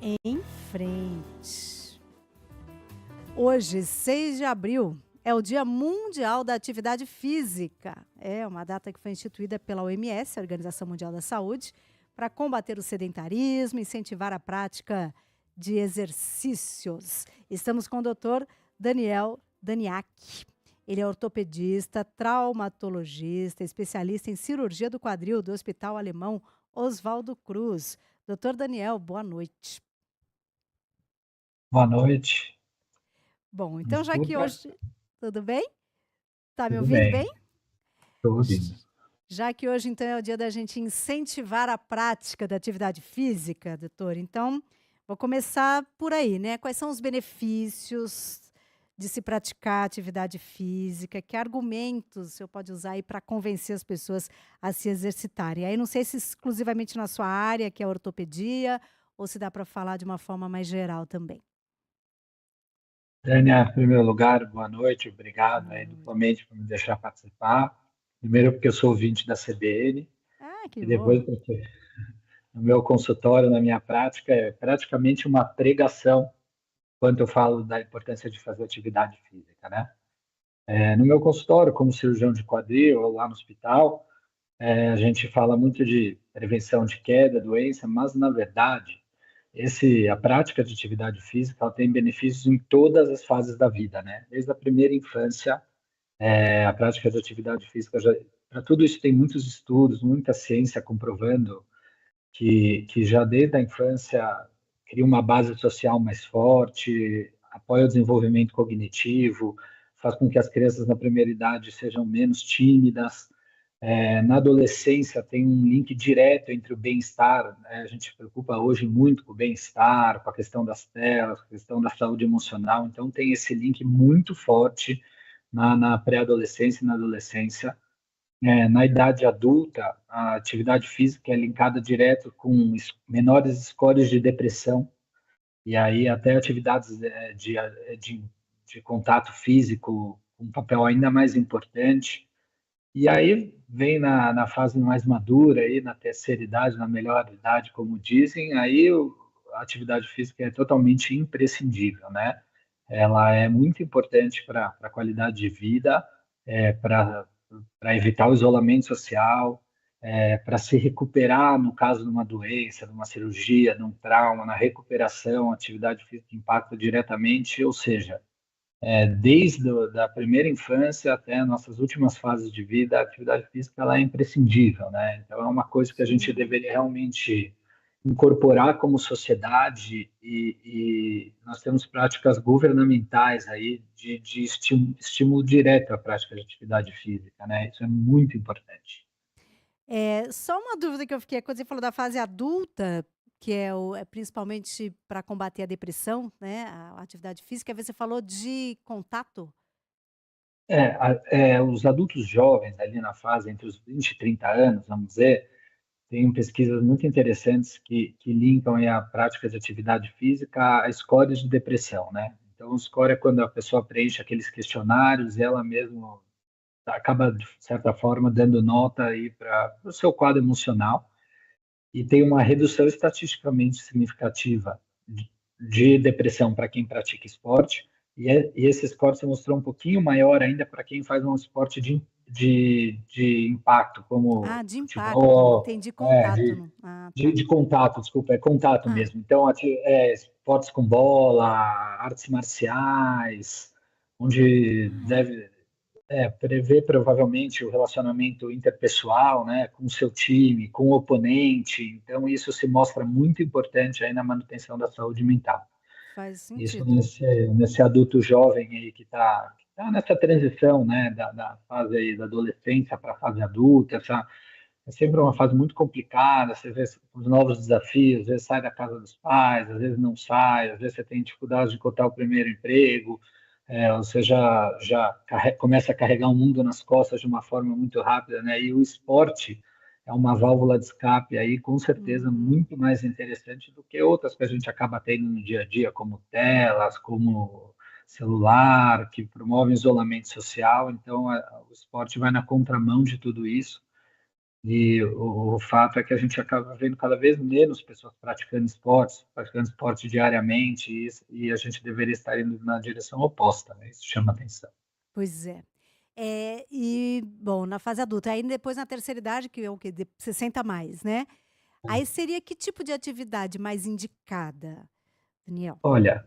Em frente. Hoje, 6 de abril, é o Dia Mundial da Atividade Física. É uma data que foi instituída pela OMS, a Organização Mundial da Saúde, para combater o sedentarismo, incentivar a prática de exercícios. Estamos com o Dr. Daniel Daniak. Ele é ortopedista, traumatologista, especialista em cirurgia do quadril do Hospital Alemão Oswaldo Cruz. Dr. Daniel, boa noite. Boa noite, Bom, me então já que escuta? hoje tudo bem? Tá me Tudo ouvindo bem, bem? estou ouvindo. Já que hoje então é o dia da gente incentivar a prática da atividade física, doutor, então vou começar por aí, né? Quais são os benefícios de se praticar atividade física? Que argumentos o senhor pode usar aí para convencer as pessoas a se exercitarem? Aí não sei se exclusivamente na sua área, que é a ortopedia, ou se dá para falar de uma forma mais geral também. Tânia, em primeiro lugar, boa noite, obrigado Boa aí noite. duplamente por me deixar participar. Primeiro porque eu sou ouvinte da CBN Ah, que e bom. depois porque no meu consultório, na minha prática, é praticamente uma pregação quando eu falo da importância de fazer atividade física, né? No meu consultório, como cirurgião de quadril, ou lá no hospital, a gente fala muito de prevenção de queda, doença, mas na verdade, a prática de atividade física ela tem benefícios em todas as fases da vida, né? Desde a primeira infância, a prática de atividade física já, para tudo isso tem muitos estudos, muita ciência comprovando que já desde a infância cria uma base social mais forte, apoia o desenvolvimento cognitivo, faz com que as crianças na primeira idade sejam menos tímidas. Na adolescência tem um link direto entre o bem-estar, né? A gente se preocupa hoje muito com o bem-estar, com a questão das telas, com a questão da saúde emocional, então tem esse link muito forte na pré-adolescência e na adolescência. Na idade adulta, a atividade física é linkada direto com menores scores de depressão, e aí até atividades de contato físico, um papel ainda mais importante. E aí vem na fase mais madura, aí, na terceira idade, na melhor idade, como dizem, a atividade física é totalmente imprescindível, né? Ela é muito importante para a qualidade de vida, para evitar o isolamento social, para se recuperar no caso de uma doença, de uma cirurgia, de um trauma, na recuperação, a atividade física impacta diretamente, ou seja, desde a primeira infância até nossas últimas fases de vida, a atividade física ela é imprescindível, né? Então é uma coisa que a gente Sim. deveria realmente incorporar como sociedade e nós temos práticas governamentais aí de estímulo direto à prática de atividade física, né? Isso é muito importante. Só uma dúvida que eu fiquei, quando você falou da fase adulta, que é principalmente para combater a depressão, né, a atividade física, aí você falou de contato? Os adultos jovens ali na fase entre os 20 e 30 anos, vamos dizer, tem pesquisas muito interessantes que linkam aí a prática de atividade física a scores de depressão, né? Então, o score é quando a pessoa preenche aqueles questionários e ela mesma acaba, de certa forma, dando nota aí para o seu quadro emocional e tem uma redução estatisticamente significativa de depressão para quem pratica esporte, e esse score se mostrou um pouquinho maior ainda para quem faz um esporte de impacto, como Ah, de impacto, futebol, entendi contato no tá. de contato, desculpa, é contato Hã. mesmo. Então, esportes com bola, artes marciais, onde Ah, deve prever provavelmente o relacionamento interpessoal, né, com o seu time, com o oponente. Então, isso se mostra muito importante aí na manutenção da saúde mental. faz Isso sentido. nesse adulto jovem aí que tá nessa transição, né, da fase aí da adolescência para a fase adulta, é sempre uma fase muito complicada, você vê os novos desafios, às vezes sai da casa dos pais, às vezes não sai, às vezes você tem dificuldade de encontrar o primeiro emprego, você começa a carregar o mundo nas costas de uma forma muito rápida, né? E o esporte é uma válvula de escape aí, com certeza, Uhum. muito mais interessante do que outras que a gente acaba tendo no dia a dia, como telas, como celular, que promovem isolamento social. Então, o esporte vai na contramão de tudo isso E o fato é que a gente acaba vendo cada vez menos pessoas praticando esporte diariamente, e a gente deveria estar indo na direção oposta, né? Isso chama atenção. Pois é. E bom, na fase adulta, aí depois na terceira idade, que é o quê? 60 mais, né. Aí seria que tipo de atividade mais indicada, Daniel? Olha,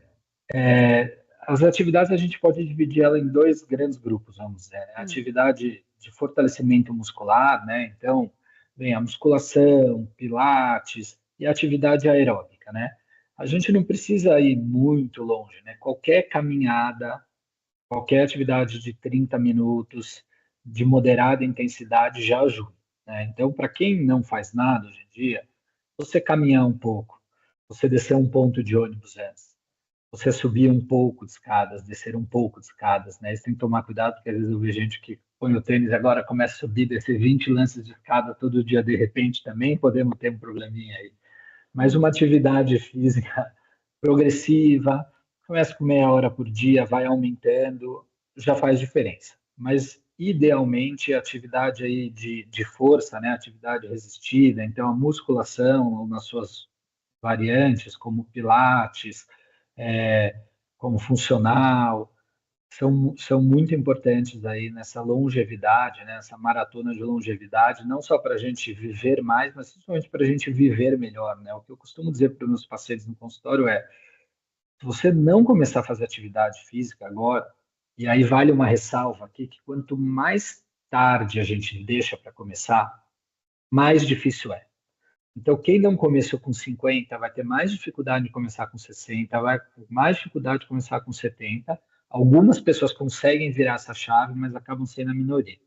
as atividades a gente pode dividir ela em dois grandes grupos, vamos dizer, né? A Hum, atividade de fortalecimento muscular, né? Então, vem a musculação, pilates e a atividade aeróbica, né? A gente não precisa ir muito longe, né? Qualquer caminhada, qualquer atividade de 30 minutos de moderada intensidade já ajuda, né? Então, para quem não faz nada hoje em dia, você caminhar um pouco, você descer um ponto de ônibus antes, você subir um pouco de escadas, descer um pouco de escadas, né? Você tem que tomar cuidado, porque às vezes eu vejo gente que põe o tênis e agora começa a subir, descer 20 lances de escada todo dia de repente também, podemos ter um probleminha aí. Mas uma uhum. atividade física progressiva, começa com meia hora por dia, vai aumentando, já faz diferença. Mas idealmente a atividade aí de força, né? Atividade resistida, então a musculação nas suas variantes, como Pilates, é, como funcional, são muito importantes aí nessa longevidade, né, nessa maratona de longevidade, não só para a gente viver mais, mas principalmente para a gente viver melhor, né? O que eu costumo dizer para os meus pacientes no consultório é: se você não começar a fazer atividade física agora, e aí vale uma ressalva aqui, que quanto mais tarde a gente deixa para começar, mais difícil é. Então, quem não começou com 50 vai ter mais dificuldade de começar com 60, vai ter mais dificuldade de começar com 70. Algumas pessoas conseguem virar essa chave, mas acabam sendo a minoria.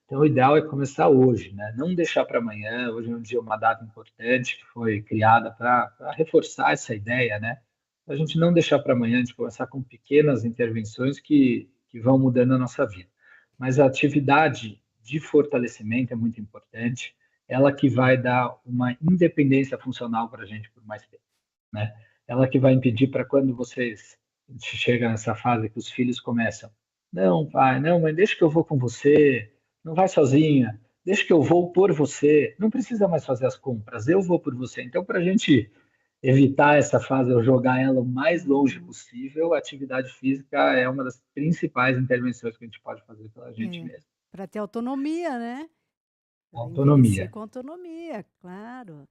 Então, o ideal é começar hoje, né? Não deixar para amanhã. Hoje é um dia, uma data importante que foi criada para reforçar essa ideia, né? A gente não deixar para amanhã, de começar com pequenas intervenções que vão mudando a nossa vida. Mas a atividade de fortalecimento é muito importante, ela que vai dar uma independência funcional para a gente por mais tempo, né? Ela que vai impedir para quando vocês chegam nessa fase que os filhos começam, não, pai, não, mãe, deixa que eu vou com você, não vai sozinha, deixa que eu vou por você, não precisa mais fazer as compras, eu vou por você. Então, para a gente evitar essa fase, ou jogar ela o mais longe Uhum. possível, a atividade física é uma das principais intervenções que a gente pode fazer pela gente É, mesmo. para ter autonomia, né, para envelhecer Autonomia. com autonomia, claro.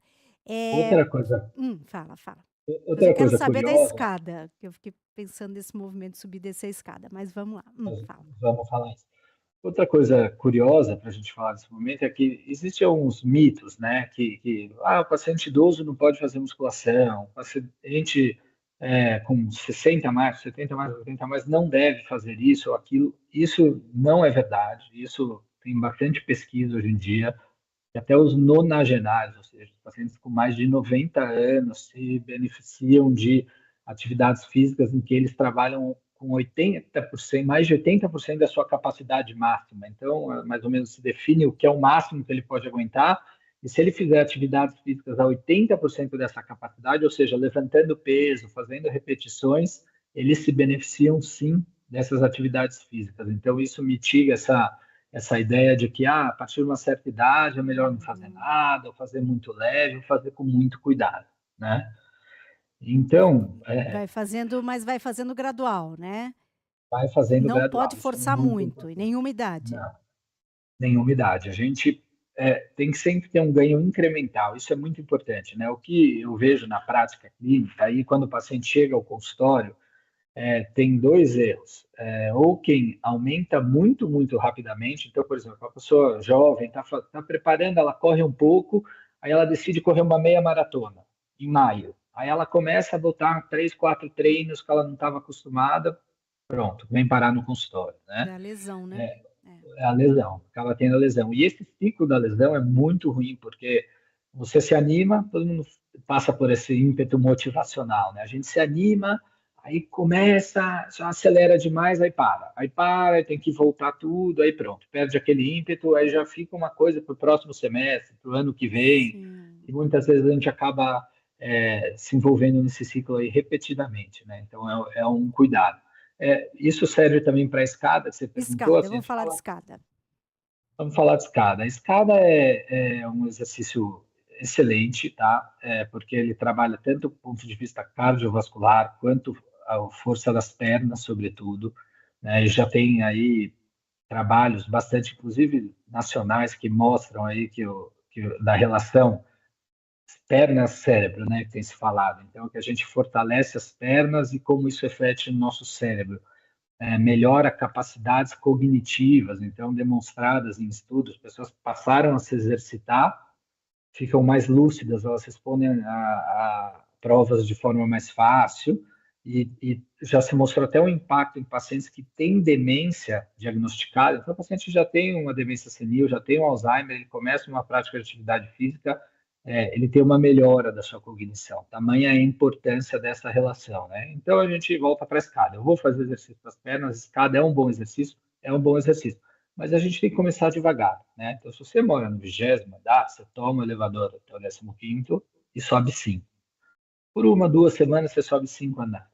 Eh Outra coisa, fala, fala. Mas eu outra quero coisa saber da curiosa, escada, que eu fiquei pensando nesse movimento de subir e descer a escada, mas vamos lá. nós Fala. vamos falar isso. Outra coisa curiosa para a gente falar nesse momento é que existem alguns mitos, né? O paciente idoso não pode fazer musculação, o paciente com 60 a mais, 70 a mais, 80 a mais não deve fazer isso ou aquilo. Isso não é verdade. Isso tem bastante pesquisa hoje em dia. E até os nonagenários, ou seja, os pacientes com mais de 90 anos, se beneficiam de atividades físicas em que eles trabalham com 80%, mais de 80% da sua capacidade máxima. Então, mais ou menos se define o que é o máximo que ele pode aguentar, e se ele fizer atividades físicas a 80% dessa capacidade, ou seja, levantando peso, fazendo repetições, eles se beneficiam sim dessas atividades físicas. Então, isso mitiga essa ideia de que a partir de uma certa idade é melhor não fazer Uhum. nada, ou fazer muito leve, ou fazer com muito cuidado, né? Então, Vai fazendo, mas vai fazendo gradual, né. vai fazendo Não pode gradual, isso é forçar muito muito, em importante. nenhuma idade. Não, nenhuma idade. A gente tem que sempre ter um ganho incremental, isso é muito importante, né? O que eu vejo na prática clínica, aí quando o paciente chega ao consultório, tem dois erros. Ou quem aumenta muito, muito rapidamente, então, por exemplo, uma pessoa jovem está preparando, ela corre um pouco, aí ela decide correr uma meia maratona em maio. Aí ela começa a botar 3, 4 treinos que ela não estava acostumada, pronto, vem parar no consultório, né? Da lesão, né. É. É a lesão, acaba tendo a lesão. E esse ciclo da lesão é muito ruim, porque você se anima, todo mundo passa por esse ímpeto motivacional, né? A gente se anima, aí começa, já acelera demais, aí para, aí tem que voltar tudo, aí pronto, perde aquele ímpeto, aí já fica uma coisa para o próximo semestre, para o ano que vem, Sim. e muitas vezes a gente acaba se envolvendo nesse ciclo aí repetidamente, né? Então é um cuidado. Isso serve também para a escada, que você perguntou, Escada, assim, a vamos gente falar de fala escada. Vamos falar de escada. A escada é um exercício excelente, tá? Porque ele trabalha tanto do ponto de vista cardiovascular quanto a força das pernas, sobretudo, né? E já tem aí trabalhos bastante, inclusive nacionais, que mostram aí da relação pernas-cérebro, né, que tem se falado. Então, que a gente fortalece as pernas e como isso reflete no nosso cérebro. Melhora capacidades cognitivas, então, demonstradas em estudos, pessoas passaram a se exercitar, ficam mais lúcidas, elas respondem a provas de forma mais fácil, e já se mostrou até um impacto em pacientes que têm demência diagnosticada. Então, o paciente já tem uma demência senil, já tem um Alzheimer, ele começa uma prática de atividade física, ele tem uma melhora da sua cognição. Tamanha a importância dessa relação, né? Então, a gente volta para a escada. Eu vou fazer exercício das pernas, escada é um bom exercício, é um bom exercício. Mas a gente tem que começar devagar, né? Então, se você mora no 20º andar, você toma o elevador até o 15º e sobe 5. Por uma, 2 semanas, você sobe 5 andares.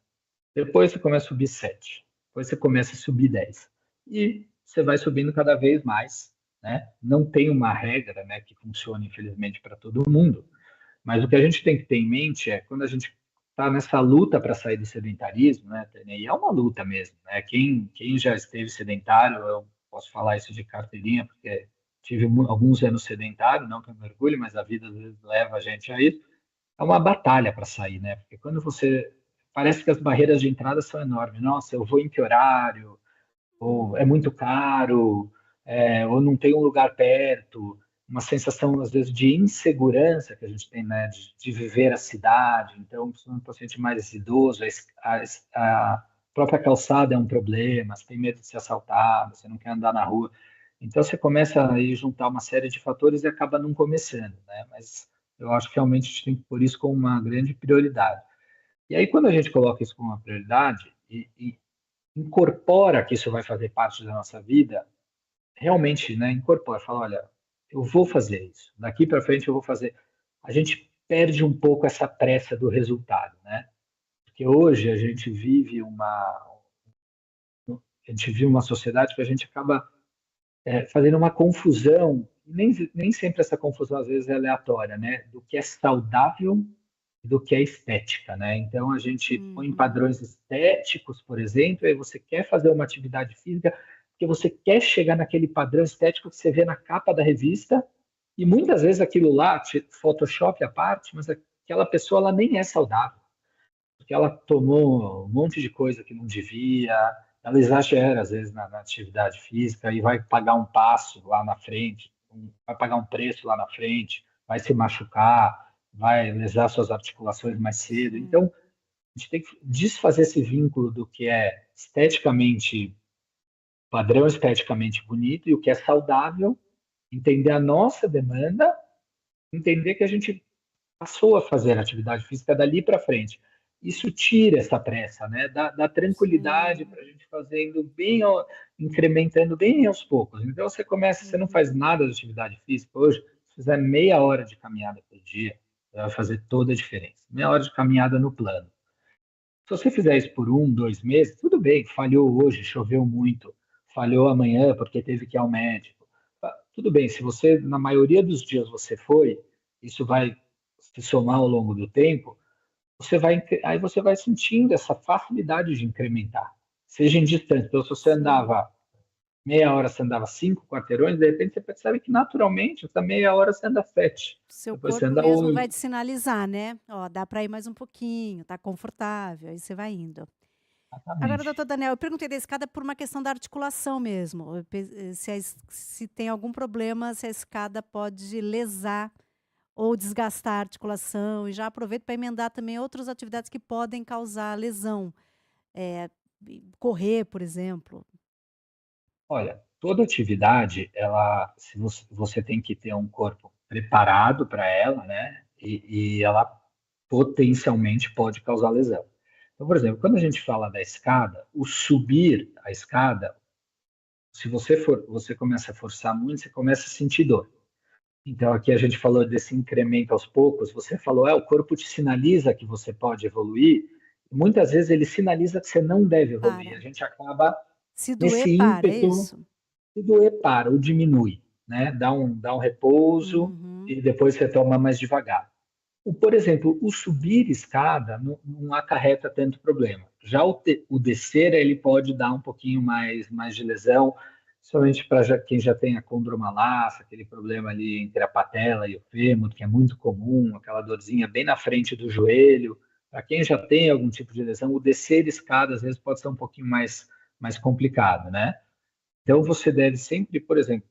Depois você começa a subir 7. Depois você começa a subir 10. E você vai subindo cada vez mais, né? Não tem uma regra, né, que funcione, infelizmente, para todo mundo. Mas o que a gente tem que ter em mente é, quando a gente está nessa luta para sair do sedentarismo, né, e é uma luta mesmo, né? Quem já esteve sedentário, eu posso falar isso de carteirinha, porque tive alguns anos sedentário, não que eu me orgulhe, mas a vida às vezes leva a gente a isso. É uma batalha para sair, né? Porque quando você parece que as barreiras de entrada são enormes. Nossa, eu vou em que horário? Ou é Hum, muito caro? Ou não tem um lugar perto? Uma sensação, às vezes, de insegurança que a gente tem, né? De viver a cidade. Então, se um paciente mais idoso, a própria calçada é um problema, você tem medo de ser assaltado, você não quer andar na rua. Então, você começa a aí juntar uma série de fatores e acaba não começando, né? Mas eu acho que realmente a gente tem que pôr isso como uma grande prioridade. E aí, quando a gente coloca isso como uma prioridade e incorpora que isso vai fazer parte da nossa vida, realmente, né, incorpora, fala, olha, eu vou fazer isso, daqui para frente eu vou fazer. A gente perde um pouco essa pressa do resultado, né? Porque hoje a gente vive uma sociedade que a gente acaba fazendo uma confusão, nem sempre essa confusão às vezes é aleatória, né? Do que é saudável e do que é estética, né? Então a gente põe uhum, padrões estéticos, por exemplo, e você quer fazer uma atividade física porque você quer chegar naquele padrão estético que você vê na capa da revista, e muitas vezes aquilo lá, Photoshop à parte, mas aquela pessoa ela nem é saudável porque ela tomou um monte de coisa que não devia, ela exagera às vezes na atividade física e vai pagar um passo lá na frente, vai pagar um preço lá na frente, vai se machucar, vai lesar suas articulações mais cedo. Então, sim. a gente tem que desfazer esse vínculo do que é esteticamente, padrão esteticamente bonito e o que é saudável, entender a nossa demanda, entender que a gente passou a fazer atividade física dali para frente. Isso tira essa pressa, né? Dá tranquilidade Sim. para a gente fazendo bem, incrementando bem aos poucos. Então você começa, você não faz Uhum. nada de atividade física hoje, se fizer meia hora de caminhada por dia, vai fazer toda a diferença. Meia hora de caminhada no plano. Se você fizer isso por 1, 2 meses, tudo bem, falhou hoje, choveu muito, falhou amanhã porque teve que ir ao médico. Tudo bem, se você, na maioria dos dias você foi, isso vai se somar ao longo do tempo, aí você vai sentindo essa facilidade de incrementar, seja em distância. Então, se você Sim. andava meia hora, você andava 5 quarteirões, de repente você percebe que naturalmente, essa meia hora você anda 7, Seu depois você corpo anda mesmo vai 8. te sinalizar, né? Ó, dá para ir mais um pouquinho, tá confortável, aí você vai indo. Agora, Exatamente. doutor Daniel, eu perguntei da escada por uma questão da articulação mesmo. Se tem algum problema, se a escada pode lesar ou desgastar a articulação. E já aproveito para emendar também outras atividades que podem causar lesão. Eh, correr, por exemplo. Olha, toda atividade, se você tem que ter um corpo preparado para ela, né? E ela potencialmente pode causar lesão. Então, por exemplo, quando a gente fala da escada, o subir a escada, se você começa a forçar muito, você começa a sentir dor. Então, aqui a gente falou desse incremento aos poucos. Você falou, o corpo te sinaliza que você pode evoluir. Muitas vezes ele sinaliza que você não deve evoluir. Para. A gente acaba Se doer, nesse para, é ímpeto. isso? Se doer, para ou diminui. né? Dá um repouso Uhum. e depois retoma mais devagar. Por exemplo, o subir escada não acarreta tanto problema. Já o descer, ele pode dar um pouquinho mais de lesão, principalmente para quem já tem a condromalácia, aquele problema ali entre a patela e o fêmur, que é muito comum, aquela dorzinha bem na frente do joelho. Para quem já tem algum tipo de lesão, o descer escada às vezes pode ser um pouquinho mais complicado, né? Então você deve sempre, por exemplo,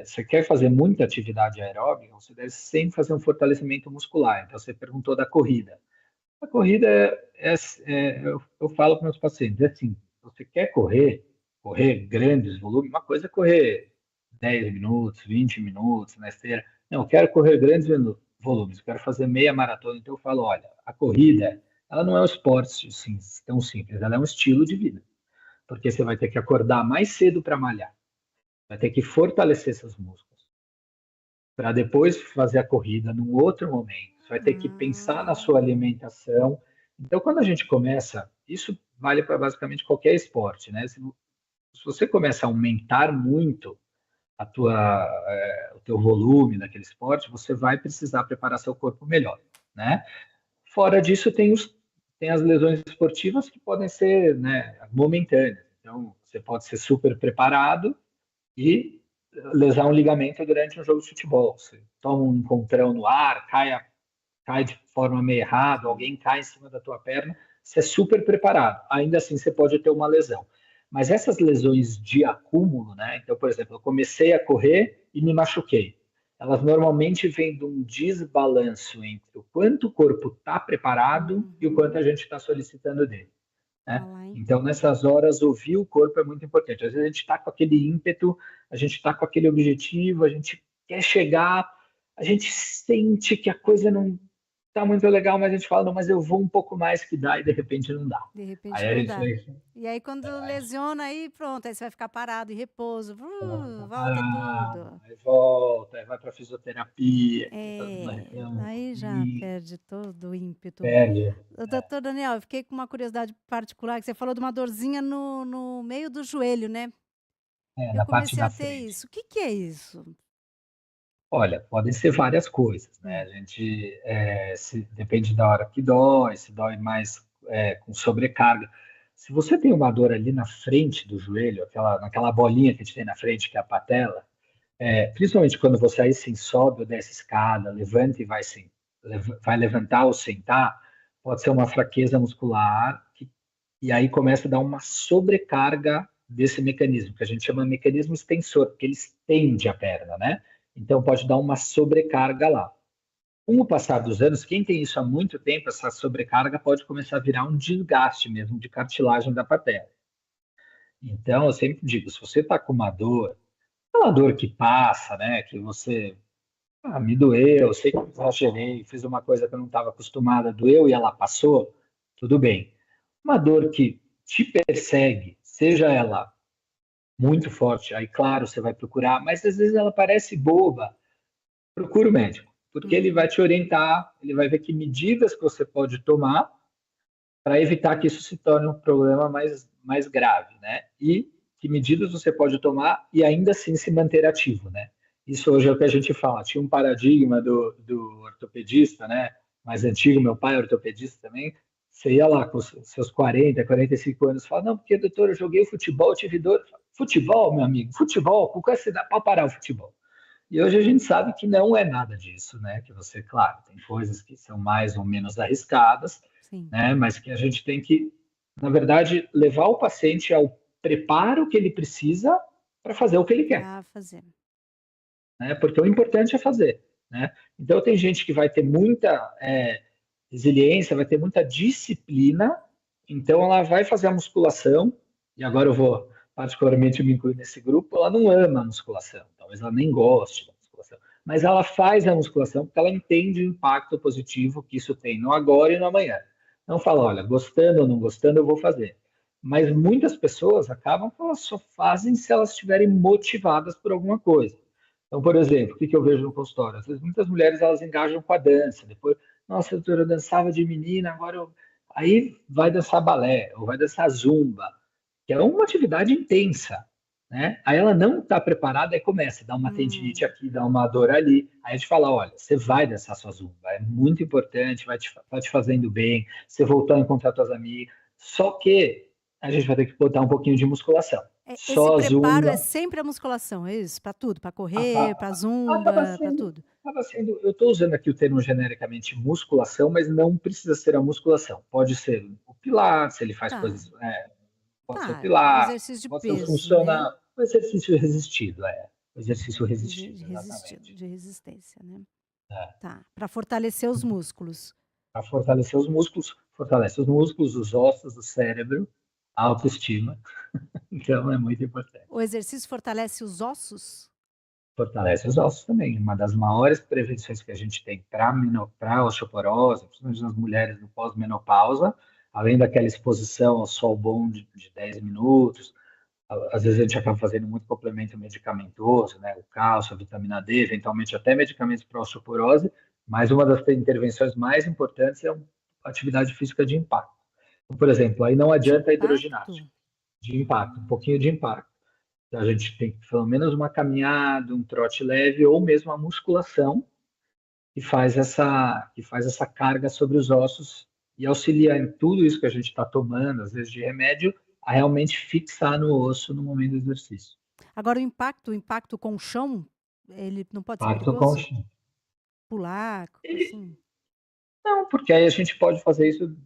você quer fazer muita atividade aeróbica, você deve sempre fazer um fortalecimento muscular. Então, você perguntou da corrida. A corrida eu falo para meus pacientes, é assim, você quer correr grandes volumes, uma coisa é correr 10 minutos, 20 minutos na esteira. Não, eu quero correr grandes volumes, eu quero fazer meia maratona. Então, eu falo, olha, a corrida, ela não é um esporte assim, tão simples, ela é um estilo de vida. Porque você vai ter que acordar mais cedo para malhar, vai ter que fortalecer seus músculos para depois fazer a corrida num outro momento. Você vai ter que pensar na sua Ah, alimentação. Então, quando a gente começa, isso vale para basicamente qualquer esporte, né? Se você começa a aumentar muito o teu volume naquele esporte, você vai precisar preparar seu corpo melhor, né? Fora disso, tem as lesões esportivas que podem ser, né, momentâneas. Então, você pode ser super preparado e lesar um ligamento durante um jogo de futebol. Você toma um encontrão no ar, cai de forma meio errada, sim. alguém cai em cima da tua perna, você é super preparado. Ainda assim, você pode ter uma lesão. Mas essas lesões de acúmulo, né? Então, por exemplo, eu comecei a correr e me machuquei. Elas normalmente vêm de um desbalanço entre o quanto o corpo está preparado e o quanto Uhum. a gente está solicitando dele, né? Falar em Então, nessas horas, ouvir o corpo é muito importante. Às vezes a gente está com aquele ímpeto, a gente está com aquele objetivo, a gente quer chegar, a gente sente que a coisa não está muito legal, mas a gente fala, não, mas eu vou um pouco mais que dá, e de repente não dá. de repente Aí a não gente dá. vai, E aí quando lesiona aí pronto, aí você vai ficar parado em repouso, volta, volta tudo. aí volta, aí vai para fisioterapia, que tá dando É, arrepio um aí já pouquinho, perde todo o ímpeto. perde. Ô, doutor Daniel, eu fiquei com uma curiosidade particular, que você falou de uma dorzinha no meio do joelho, né? Eu Na parte comecei da a ter frente. isso. O que que é isso? Olha, podem ser várias coisas, né? A Hum. gente depende da hora que dói, se dói mais com sobrecarga. Se você tem uma dor ali na frente do joelho, naquela bolinha que a gente tem na frente, que é a patela, principalmente quando você aí sim sobe ou desce escada, levanta e vai levantar ou sentar, pode ser uma fraqueza muscular e aí começa a dar uma sobrecarga desse mecanismo, que a gente chama de mecanismo extensor, porque ele estende a perna, né? Então pode dar uma sobrecarga lá. Com o passar dos anos, quem tem isso há muito tempo, essa sobrecarga pode começar a virar um desgaste mesmo de cartilagem da patela. Então, eu sempre digo, se você está com uma dor que passa, né, que você, me doeu, eu sei que eu exagerei, fiz uma coisa que eu não estava acostumada, doeu e ela passou, tudo bem. Uma dor que te persegue, seja ela muito forte, aí claro, você vai procurar, mas às vezes ela parece boba, procura o médico, porque ele vai Uhum. te orientar, ele vai ver que medidas que você pode tomar para evitar que isso se torne um problema mais grave, né? E que medidas você pode tomar e ainda assim se manter ativo, né? Isso hoje é o que a gente fala. Tinha um paradigma do ortopedista, né? Mais antigo, meu pai é ortopedista também. Você ia lá com os seus 40, 45 anos e fala, não, porque doutor, eu joguei futebol, tive dor. Futebol, meu amigo, futebol, com que você dá para parar o futebol? E hoje a gente sabe que não é nada disso, né? Que você, claro, tem coisas que são mais ou menos arriscadas, Sim, né? Mas que a gente tem que, na verdade, levar o paciente ao preparo que ele precisa para fazer o que ele quer, pra fazer. né? Porque o importante é fazer, né? Então tem gente que vai ter muita resiliência, vai ter muita disciplina, então ela vai fazer a musculação, e agora eu vou particularmente me incluir nesse grupo, ela não ama a musculação, talvez ela nem goste da musculação, mas ela faz a musculação porque ela entende o impacto positivo que isso tem no agora e no amanhã. Não fala, olha, gostando ou não gostando, eu vou fazer. Mas muitas pessoas acabam que elas só fazem se elas estiverem motivadas por alguma coisa. Então, por exemplo, o que eu vejo no consultório? Às vezes muitas mulheres elas engajam com a dança, depois, nossa, doutora, eu dançava de menina, agora eu... Aí vai dançar balé, ou vai dançar zumba, que é uma atividade intensa. né? Aí ela não está preparada e começa a dar uma tendinite aqui, dar uma dor ali. Aí a gente fala, olha, você vai dançar sua zumba, é muito importante, vai te fazendo bem, você voltar a encontrar suas amigas. Só que a gente vai ter que botar um pouquinho de musculação. Esse Só a preparo é zumba sempre a musculação, é isso? Para tudo, para correr, acaba, para acaba zumba, para sendo, tudo. acaba sendo. Eu estou usando aqui o termo genericamente musculação, mas não precisa ser a musculação. Pode ser o Pilates, ele faz Tá, coisas, pode ser o tá. Pilates, Exercício de pode ser o peso, né? funcional, o exercício resistido, o exercício De resistido, resistido, exatamente. de resistência, né? É. Tá. Para fortalecer os músculos. Para fortalece os músculos, os ossos, o cérebro, a autoestima. Então é muito importante. O exercício fortalece os ossos? Fortalece os ossos também. Uma das maiores prevenções que a gente tem para osteoporose, principalmente nas mulheres no pós-menopausa, além daquela exposição ao sol bom de 10 minutos, às vezes a gente acaba fazendo muito complemento medicamentoso, né? O cálcio, a vitamina D, eventualmente até medicamentos para osteoporose, mas uma das intervenções mais importantes é a atividade física de impacto. Então, por exemplo, aí não De adianta a hidroginástica, impacto? de impacto, um pouquinho de impacto. Então, a gente tem pelo menos uma caminhada, um trote leve ou mesmo a musculação que faz essa carga sobre os ossos e auxilia em tudo isso que a gente está tomando, às vezes de remédio, a realmente fixar no osso no momento do exercício. Agora o impacto com o chão, ele não pode ser Impacto com o perigoso? chão. Pular, assim? Não, porque aí a gente pode fazer isso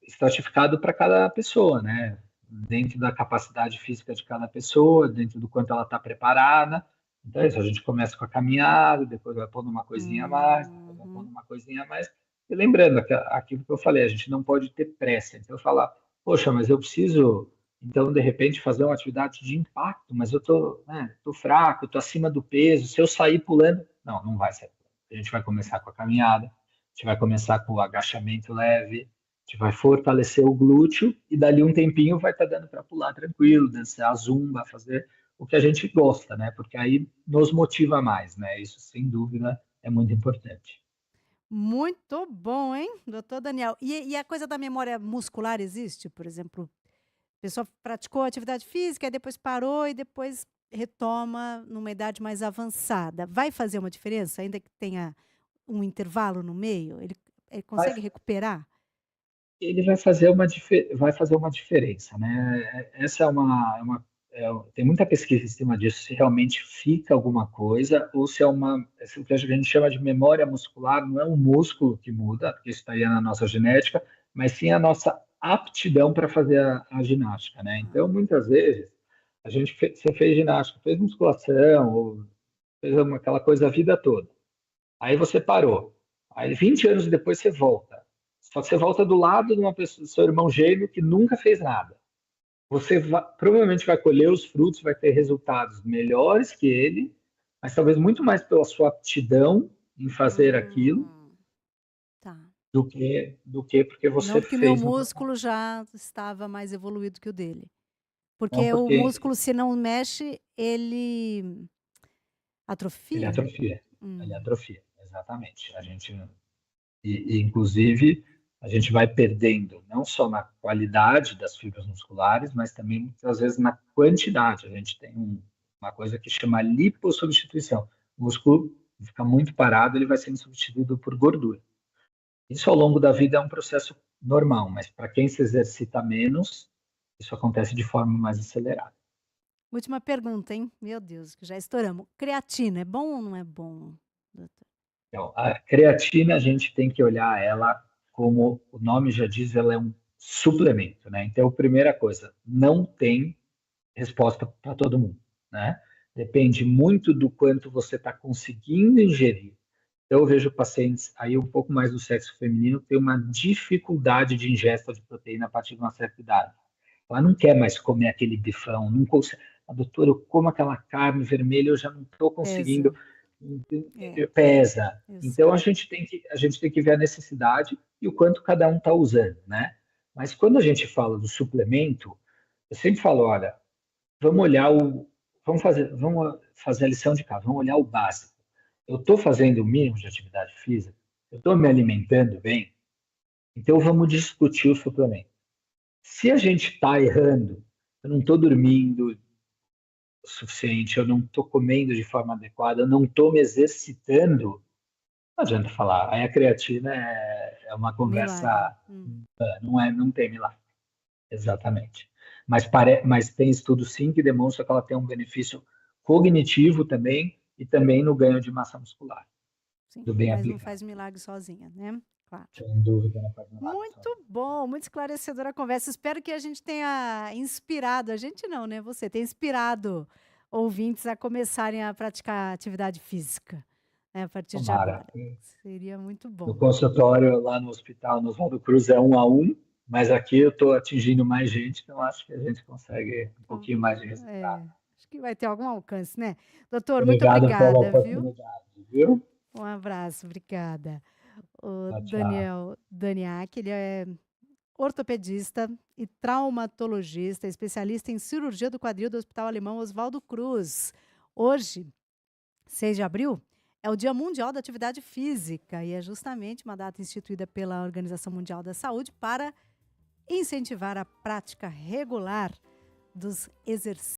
estratificado para cada pessoa, né? Dentro da capacidade física de cada pessoa, dentro do quanto ela está preparada. Então é isso, a gente começa com a caminhada, depois vai pondo uma coisinha a mais, depois vai pondo Uhum. uma coisinha a mais. E lembrando aquilo que eu falei, a gente não pode ter pressa. Então eu falar, poxa, mas eu preciso, então de repente fazer uma atividade de impacto, mas eu tô, né, tô fraco, tô acima do peso, se eu sair pulando, não, não vai sair. A gente vai começar com a caminhada, a gente vai começar com o agachamento leve, a gente vai fortalecer o glúteo e dali um tempinho vai estar dando para pular tranquilo, dançar a zumba, fazer o que a gente gosta, né? Porque aí nos motiva mais, né? Isso sem dúvida é muito importante. Muito bom, hein, doutor Daniel. E a coisa da memória muscular existe? Por exemplo, a pessoa praticou atividade física, aí depois parou e depois retoma numa idade mais avançada. Vai fazer uma diferença, ainda que tenha um intervalo no meio? Ele consegue Mas recuperar? ele vai fazer uma diferença, né? Essa tem muita pesquisa em cima disso, se realmente fica alguma coisa ou se é o que a gente chama de memória muscular, não é um músculo que muda, porque isso estaria na nossa genética, mas sim a nossa aptidão para fazer a ginástica, né? Então, Ah, muitas vezes, você fez ginástica, fez musculação, ou fez aquela coisa a vida toda. Aí você parou. Aí 20 anos depois você volta. Só que você volta do lado de uma pessoa, do seu irmão gêmeo que nunca fez nada. Provavelmente vai colher os frutos, vai ter resultados melhores que ele, mas talvez muito mais pela sua aptidão em fazer aquilo hum, tá. do que porque Não você porque o meu fez no passado. músculo já estava mais evoluído que o dele. Não Porque o porque músculo, se não mexe, ele ele atrofia? atrofia. Ele Hum. atrofia, exatamente. Inclusive, a gente vai perdendo não só na qualidade das fibras musculares, mas também muitas vezes na quantidade. A gente tem uma coisa que chama lipossubstituição. O músculo fica muito parado, ele vai sendo substituído por gordura. Isso ao longo da vida é um processo normal, mas para quem se exercita menos, isso acontece de forma mais acelerada. Última pergunta, hein? Meu Deus, que já estouramos. Creatina, é bom ou não é bom, doutor? Então, a creatina, a gente tem que olhar ela como o nome já diz, ela é um suplemento, né? Então, primeira coisa, não tem resposta para todo mundo, né? Depende muito do quanto você está conseguindo ingerir. Então, eu vejo pacientes aí um pouco mais do sexo feminino que tem uma dificuldade de ingesta de proteína a partir de uma certa idade. Ela não quer mais comer aquele bifão, não consegue. A doutora, eu como aquela carne vermelha, eu já não estou conseguindo. Pesa. É, Pesa. eu Então, sei. a gente tem que ver a necessidade e o quanto cada um está usando, né? Mas quando a gente fala do suplemento, eu sempre falo, olha, vamos olhar vamos fazer a lição de casa, vamos olhar o básico. Eu estou fazendo o mínimo de atividade física, eu estou me alimentando bem, então vamos discutir o suplemento. Se a gente está errando, eu não estou dormindo o suficiente, eu não estou comendo de forma adequada, eu não estou me exercitando, não adianta falar. Aí a creatina é uma Milagre. conversa, não tem milagre, exatamente. Mas tem estudos sim que demonstram que ela tem um benefício cognitivo também e também no ganho de massa muscular, Sim, do bem mas não aplicado. faz milagre sozinha, né? Claro. Sem dúvida, não faz milagre só. Muito bom, muito esclarecedora a conversa. Espero que a gente tenha inspirado, a gente não, né? Você tenha inspirado ouvintes a começarem a praticar atividade física, né, a partir de Tomara. agora. Seria muito No bom. consultório, lá no hospital, no Oswaldo Cruz, é 1 a 1, mas aqui eu estou atingindo mais gente, então acho que a gente consegue um Hum, pouquinho mais de resultado. É, acho que vai ter algum alcance, né? Doutor, muito Obrigado pela obrigada, viu? oportunidade, viu? Um abraço, obrigada. O Tchau, tchau. Daniel Daniak, ele é ortopedista e traumatologista, especialista em cirurgia do quadril do Hospital Alemão Oswaldo Cruz. Hoje, 6 de abril, é o Dia Mundial da Atividade Física e é justamente uma data instituída pela Organização Mundial da Saúde para incentivar a prática regular dos exercícios